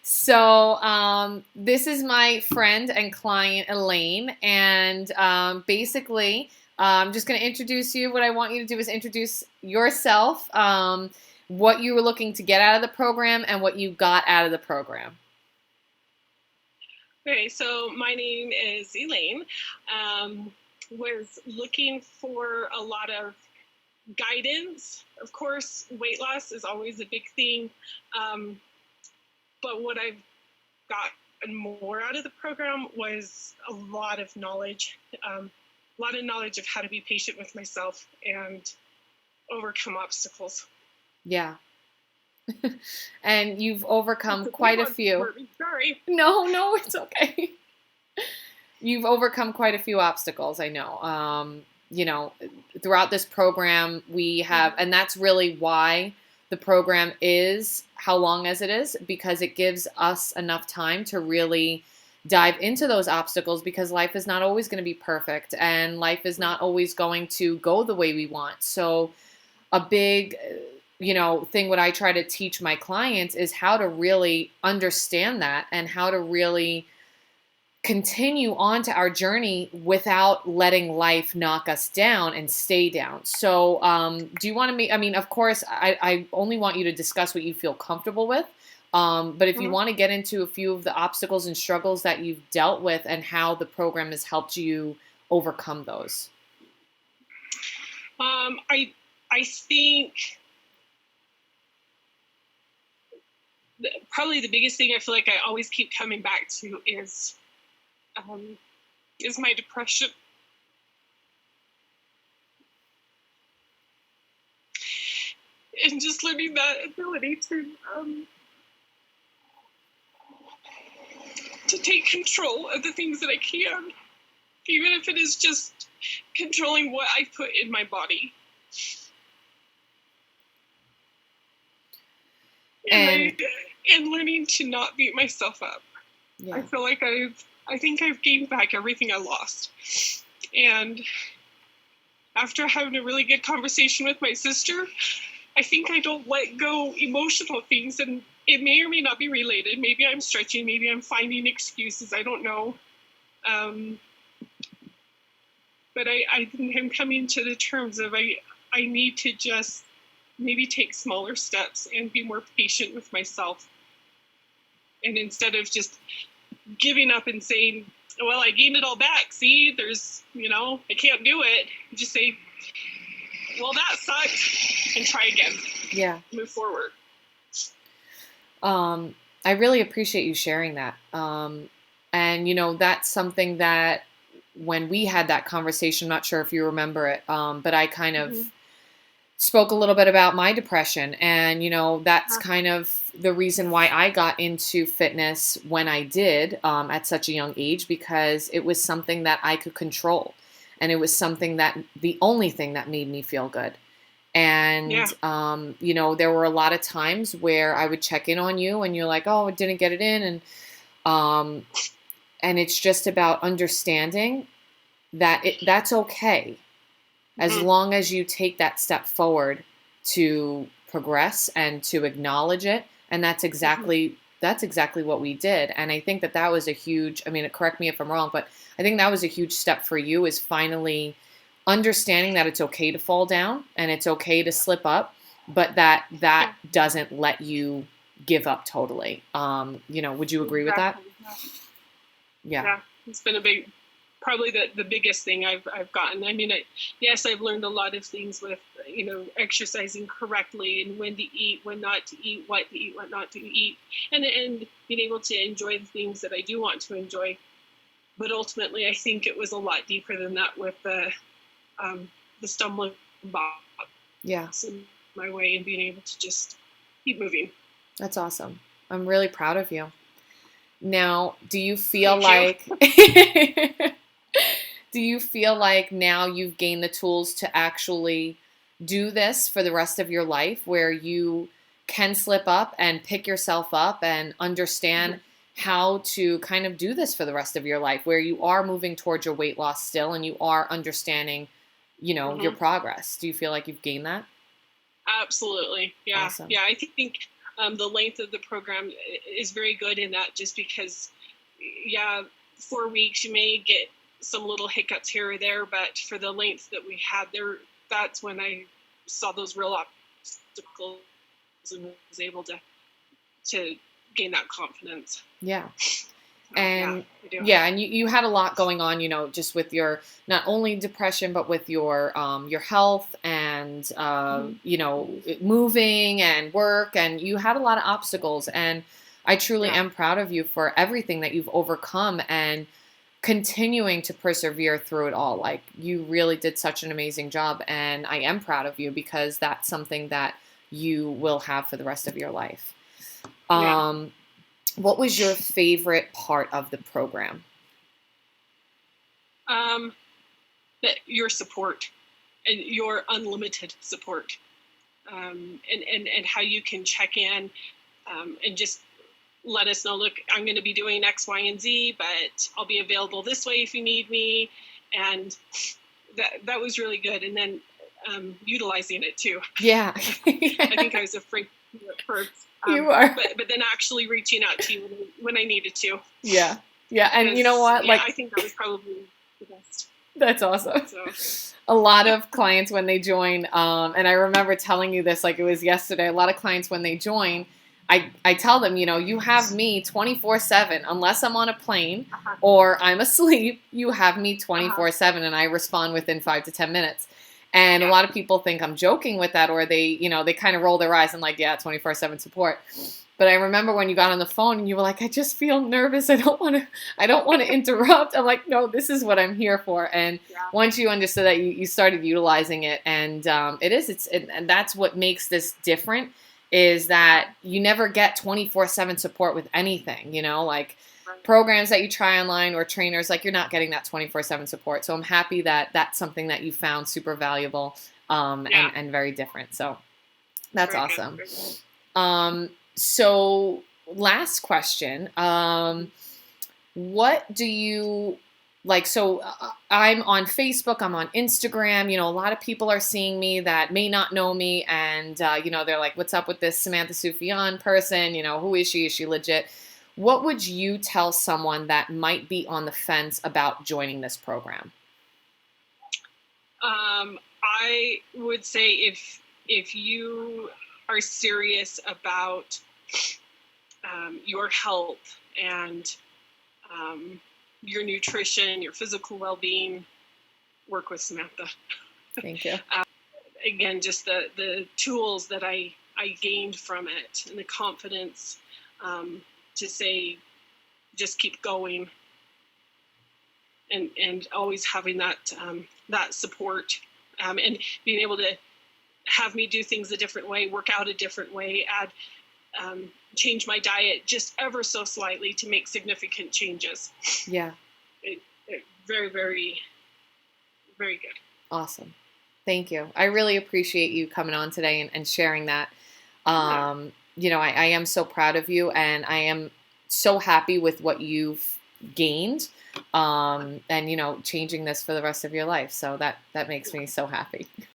So, this is my friend and client, Elaine. And basically, I'm just going to introduce you. What I want you to do is introduce yourself, what you were looking to get out of the program, and what you got out of the program. Okay, so my name is Elaine. Was looking for a lot of guidance. Of course, weight loss is always a big thing. Um, but what I've gotten more out of the program was a lot of knowledge, of how to be patient with myself and overcome obstacles. Yeah. And you've overcome That's a big quite a one few. for me. Sorry. No, it's okay. You've overcome quite a few obstacles, I know. You know, throughout this program, we have, Mhm. and that's really why the program is how long as it is, because it gives us enough time to really dive into those obstacles because life is not always going to be perfect and life is not always going to go the way we want. So, a big thing what I try to teach my clients is how to really understand that and how to really continue on to our journey without letting life knock us down and stay down. So, do you want to I mean, of course, I only want you to discuss what you feel comfortable with. But if you Mhm. want to get into a few of the obstacles and struggles that you've dealt with and how the program has helped you overcome those. I think probably the biggest thing I feel like I always keep coming back to um, is my depression. And just living that ability to take control of the things that I can, even if it is just controlling what I put in my body. And And and learning to not beat myself up. I yeah. feel like I think I've gained back everything I lost. And after having a really good conversation with my sister, I think I don't let go emotional things, and it may or may not be related. Maybe I'm stretching, maybe I'm finding excuses. I don't know. Um, but I'm coming to the terms of I need to just maybe take smaller steps and be more patient with myself. And instead of just giving up and saying, well, I gained it all back. See, I can't do it. Just say, well, that sucked, and try again. Yeah. Move forward. Um, I really appreciate you sharing that. And that's something that when we had that conversation, I'm not sure if you remember it, but I kind of Mm-hmm. spoke a little bit about my depression. And, that's Uh, kind of the reason why I got into fitness when I did at such a young age, because it was something that I could control. And it was something that the only thing that made me feel good. And, yeah. there were a lot of times where I would check in on you and you're like, oh, I didn't get it in. Um, and it's just about understanding that that's okay as Mm-hmm. long as you take that step forward to progress and to acknowledge it. And Mm-hmm. that's exactly what we did. And I think that was a huge, I mean, correct me if I'm wrong, but I think that was a huge step for you, is finally understanding that it's okay to fall down and it's okay to slip up, but that Yeah. doesn't let you give up totally. Would you agree with that? Exactly. Yeah. Yeah. Yeah. It's been probably the biggest thing I've gotten. I mean, yes, I've learned a lot of things with exercising correctly and when to eat, when not to eat, what not to eat, and being able to enjoy the things that I do want to enjoy. But ultimately, I think it was a lot deeper than that with the stumbling Yeah. blocks in my way and being able to just keep moving. That's awesome. I'm really proud of you. Now, do you feel Thank you. like do you feel like now you've gained the tools to actually do this for the rest of your life, where you can slip up and pick yourself up and understand how to kind of do this for the rest of your life, where you are moving towards your weight loss still and you are understanding, your Mm-hmm. progress? Do you feel like you've gained that? Absolutely. Yeah. Awesome. Yeah. I think The length of the program is very good in that, just because, yeah, 4 weeks, you may get some little hiccups here or there, but for the length that we had there, that's when I saw those real obstacles and was able to gain that confidence. Yeah. Yeah, And I do. yeah, and you had a lot going on, just with your not only depression, but with your health and moving and work, and you had a lot of obstacles. And I truly Yeah. am proud of you for everything that you've overcome and continuing to persevere through it all. Like, you really did such an amazing job, and I am proud of you because that's something that you will have for the rest of your life. Yeah. What was your favorite part of the program? That your support and your unlimited support, and how you can check in, and just let us know, look, I'm going to be doing X, Y, and Z, but I'll be available this way if you need me. And that was really good. And then utilizing it too. Yeah. I think I was afraid at first. You are. But then actually reaching out to you when I needed to. Yeah. Yeah. And you know what? Yeah, I think that was probably the best. That's awesome. So. A lot of clients when they join, and I remember telling you this like it was yesterday, a lot of clients when they join, I tell them, you have me 24/7, unless I'm on a plane or I'm asleep, you have me 24/7, and I respond within 5 to 10 minutes. And a lot of people think I'm joking with that, or they kind of roll their eyes and like, yeah, 24/7 support. But I remember when you got on the phone and you were like, I just feel nervous. I don't want to interrupt. I'm like, no, this is what I'm here for. And once you understood that, you started utilizing it. And and that's what makes this different, is that you never get 24/7 support with anything, like programs that you try online or trainers, like, you're not getting that 24/7 support. So I'm happy that that's something that you found super valuable, and very different. So that's Very awesome. good. So last question, what do you like? So I'm on Facebook, I'm on Instagram, a lot of people are seeing me that may not know me, and they're like, what's up with this Samantha Sufjan person? Who is she? Is she legit? What would you tell someone that might be on the fence about joining this program? I would say if you are serious about your health and your nutrition, your physical well-being, work with Samantha. Thank you. Again, just the tools that I gained from it, and the confidence to say, just keep going, and always having that support, and being able to have me do things a different way, work out a different way, change my diet just ever so slightly to make significant changes. Yeah. Very, very, very good. Awesome. Thank you. I really appreciate you coming on today and sharing that. I am so proud of you, and I am so happy with what you've gained, and changing this for the rest of your life. So that makes me so happy.